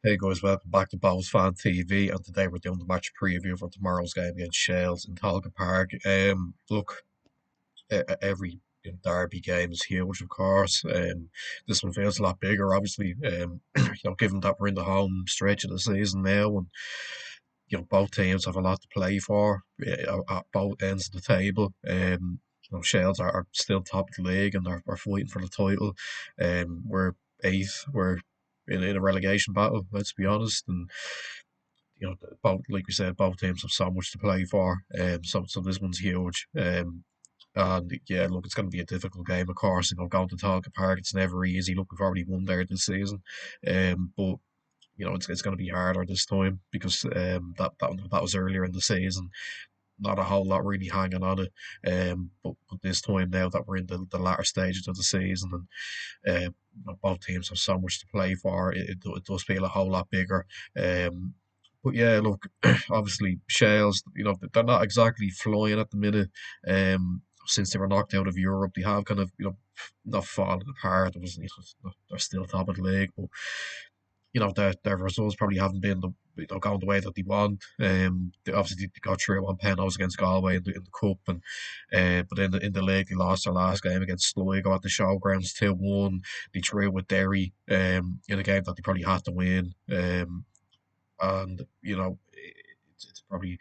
Hey guys, welcome back to Bowls Fan TV, and today we're doing the match preview for tomorrow's game against Shells in Tolka Park. Look, every derby game is huge, of course. This one feels a lot bigger, obviously. Given that we're in the home stretch of the season now, and both teams have a lot to play for at both ends of the table. Shells are still top of the league and are fighting for the title. We're eighth. We're in a relegation battle. Let's be honest, and both like we said, both teams have so much to play for. So this one's huge. And yeah, look, it's going to be a difficult game, of course. Going to Talca Park, it's never easy. Look, we've already won there this season, but it's going to be harder this time because that was earlier in the season. Not a whole lot really hanging on it. But this time now that we're in the latter stages of the season and both teams have so much to play for, it does feel a whole lot bigger. But yeah, look, obviously Shales, they're not exactly flying at the minute. Since they were knocked out of Europe, they have kind of not fallen apart. It was, they're still top of the league, but their results probably haven't been going the way that they want. They obviously got through on penalties against Galway in the cup, and but in the league they lost their last game against Sligo at the showgrounds 2-1. They drew with Derry in a game that they probably had to win. And it's probably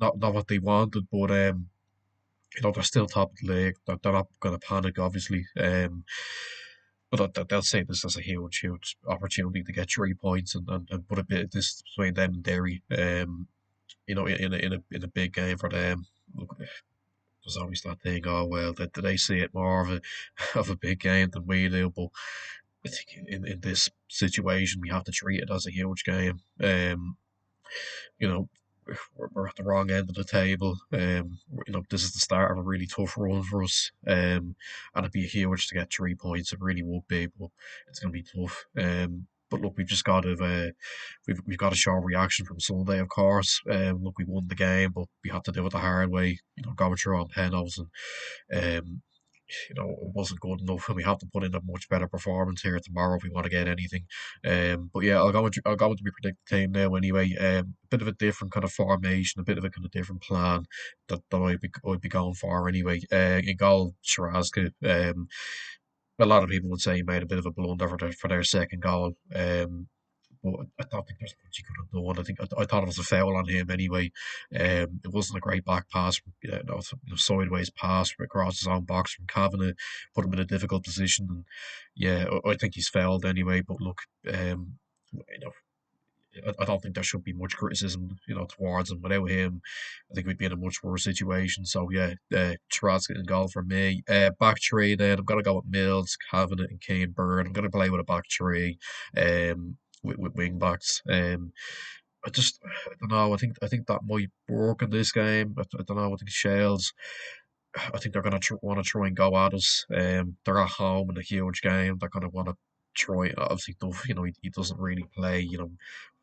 not what they wanted, but they're still top of the league. They're not going to panic, obviously. But they'll say this as a huge opportunity to get 3 points and put a bit of distance between them and Derry. In a big game for them. Look, there's always that thing. Oh well, that they see it more of a of a big game than we do. But I think in this situation, we have to treat it as a huge game. You know, we're at the wrong end of the table. This is the start of a really tough run for us. And it'd be huge to get 3 points. It really would be, but it's going to be tough. But look, we've just got to we've got to show a reaction from Sunday, of course. Look, we won the game, but we had to do it the hard way. Going through on penalties and it wasn't good enough, and we have to put in a much better performance here tomorrow if we want to get anything. But yeah, I'll go with my predicted team now anyway. A bit of a different kind of formation, a bit of a kind of different plan that I'd be going for anyway. In goal, Sharaska. A lot of people would say he made a bit of a blunder for their second goal. But I don't think there's much he could have done. I thought it was a foul on him anyway. It wasn't a great back pass, sideways pass across his own box from Kavanagh, put him in a difficult position. And yeah, I think he's fouled anyway. But look, you know, I don't think there should be much criticism, towards him. Without him, I think we'd be in a much worse situation. So yeah, Trotsky in goal for me. Back three then, I'm gonna go with Mills, Kavanagh, and Kane Byrne. I'm gonna play with a back three, with wing backs. I don't know. I think that might work in this game. I don't know. I think Shells. I think they're going to want to try and go at us. They're at home in a huge game. They're going to want to try. Obviously, Duff, he doesn't really play,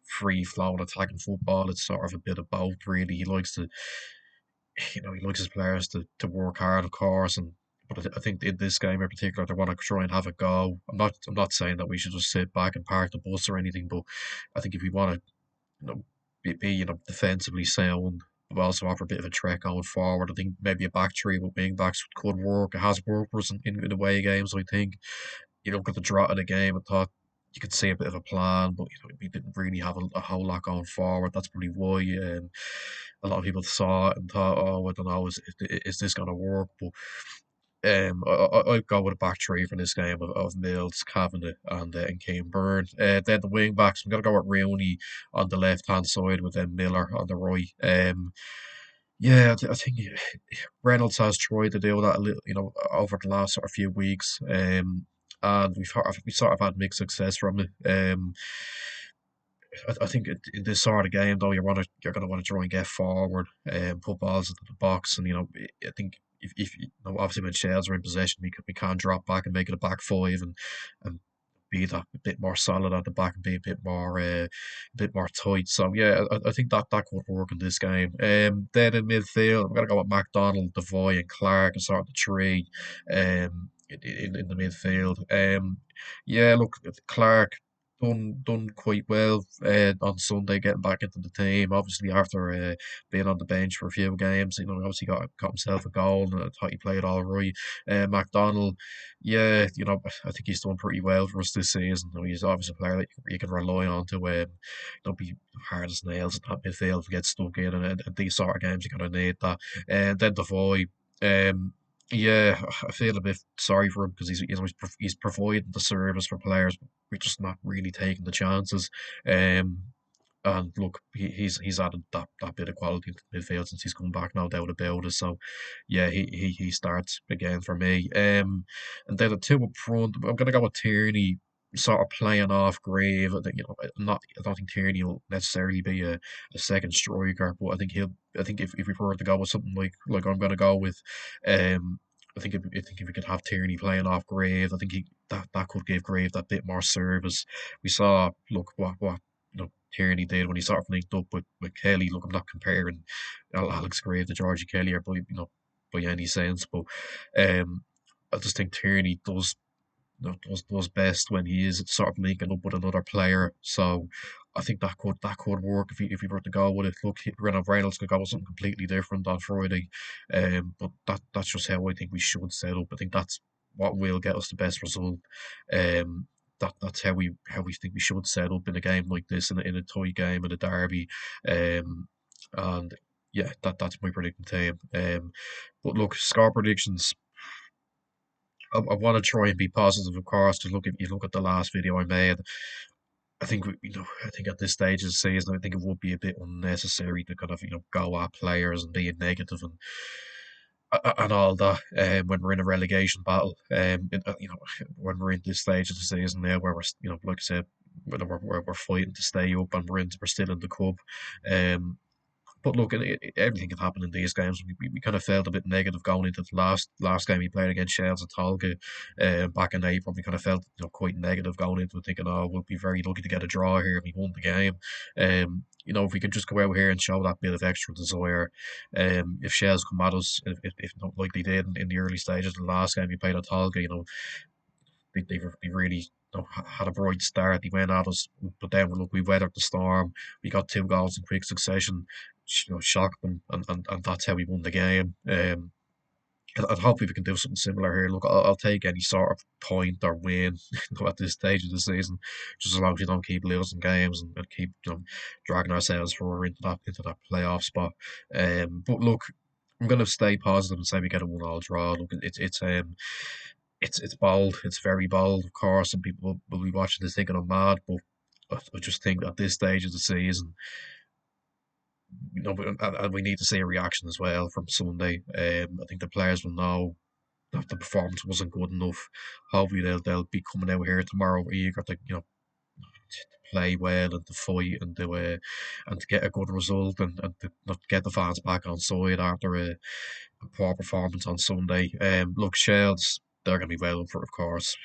free flowing attacking football. It's sort of a bit of both, really. He likes his players to work hard, of course, and. But I think in this game in particular, they want to try and have a go. I'm not saying that we should just sit back and park the bus or anything, but I think if we want to be defensively sound, but also offer a bit of a threat going forward. I think maybe a back three with wing backs could work. It has worked for us in away games. I think look at the draw of the game. I thought you could see a bit of a plan, but we didn't really have a whole lot going forward. That's probably why a lot of people saw it and thought, oh, I don't know, is this going to work? But I'd go with a back three for this game of Mills, Kavanagh, and Kane Byrne. Then the wing backs, I'm going to go with Rooney on the left hand side with Miller on the right. Yeah, I think Reynolds has tried to do that a little, over the last sort of few weeks. And we sort of had mixed success from it. I think in this sort of game, though, you're going to want to try and get forward and put balls into the box, and I think if obviously when Shells are in possession, we can drop back and make it a back five and be that a bit more solid at the back and be a bit more tight. So yeah, I think that could work in this game. Then in midfield, I'm gonna go with McDonald, Devoy, and Clark as sort of the three. In the midfield. Yeah, look, Clark. done quite well on Sunday, getting back into the team. Obviously, after being on the bench for a few games, obviously got himself a goal, and I thought he played all right. McDonald, yeah, I think he's done pretty well for us this season. He's obviously a player that you can rely on to be hard as nails in that midfield to get stuck in, and these sort of games you're gonna need that. And then Defoe. Um, yeah, I feel a bit sorry for him because he's providing the service for players, we're just not really taking the chances. Um, and look, he's added that bit of quality to the midfield since he's come back, no doubt about it. So, yeah, he starts again for me. And then the two up front, I'm gonna go with Tierney, sort of playing off Grave. I think I don't think Tierney will necessarily be a second striker, but I think he'll. I think if we were to go with something like I'm gonna go with, um. I think if we could have Tierney playing off Grave, I think that could give Grave that bit more service. We saw, look, what Tierney did when he sort of linked up with Kelly. Look, I'm not comparing Alex Gray to Georgie Kelly or by any sense, but um, I just think Tierney does best when he is sort of linking up with another player. So I think that could work if he were to go with it. Look, Reynolds could go with something completely different on Friday, but that's just how I think we should set up. I think that's what will get us the best result. Um, that's how we think we should set up in a game like this, in a tight game, in a derby. And yeah, that's my predicting team. But look, score predictions. I want to try and be positive, of course, because look, if you look at the last video I made, I think at this stage of the season, I think it would be a bit unnecessary to kind of, go at players and being negative and all that when we're in a relegation battle. When we're in this stage of the season now, where like I said, we're fighting to stay up and we're still in the cup. Um, but look, everything can happen in these games. We kind of felt a bit negative going into the last game we played against Shells and Tolka back in April. We kind of felt quite negative going into it, thinking, "Oh, we'll be very lucky to get a draw here. We won the game." If we could just go out here and show that bit of extra desire, if Shells come at us, if not like they did in the early stages of the last game we played at Tolka, they really had a bright start. They went at us, but then look, we weathered the storm. We got two goals in quick succession, shocked them, and that's how we won the game. And hopefully we can do something similar here. Look, I'll take any sort of point or win at this stage of the season, just as long as we don't keep losing games and keep dragging ourselves forward into that playoff spot. But look, I'm going to stay positive and say we get a 1-1 draw. Look, it's bold. It's very bold, of course, and people will be watching this thinking I'm mad. But I just think at this stage of the season, and we need to see a reaction as well from Sunday. I think the players will know that the performance wasn't good enough. Hopefully they'll be coming out here tomorrow eager to play well and to fight and to get a good result and to not get the fans back on side after a poor performance on Sunday. Look, Shells, they're going to be well up for it, of course.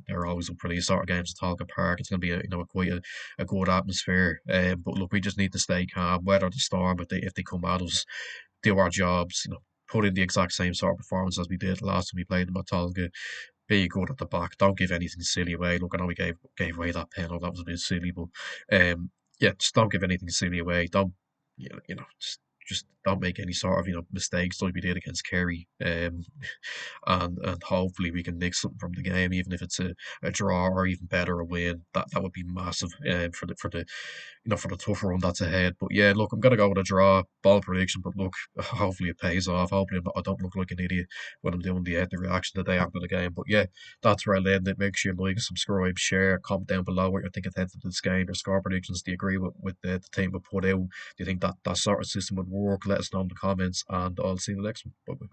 They're always up for these sort of games at Tolka Park. It's going to be quite a good atmosphere. But look, we just need to stay calm, weather the storm if they come at us, do our jobs. Put in the exact same sort of performance as we did last time we played them at Tolga. Be good at the back. Don't give anything silly away. Look, I know we gave away that penalty. That was a bit silly, but yeah, just don't give anything silly away. Don't just don't make any sort of mistakes like we did against Kerry. And hopefully we can nick something from the game, even if it's a draw or even better a win. That would be massive for the tough run that's ahead. But yeah, look, I'm gonna go with a draw, ball prediction. But look, hopefully it pays off. Hopefully I don't look like an idiot when I'm doing the reaction the day after the game. But yeah, that's where I'll end it. Make sure you like, subscribe, share, comment down below what you're thinking ahead of this game. Your score predictions. Do you agree with the team we put out? Do you think that sort of system would work? Let us know in the comments, and I'll see you in the next one. Bye bye.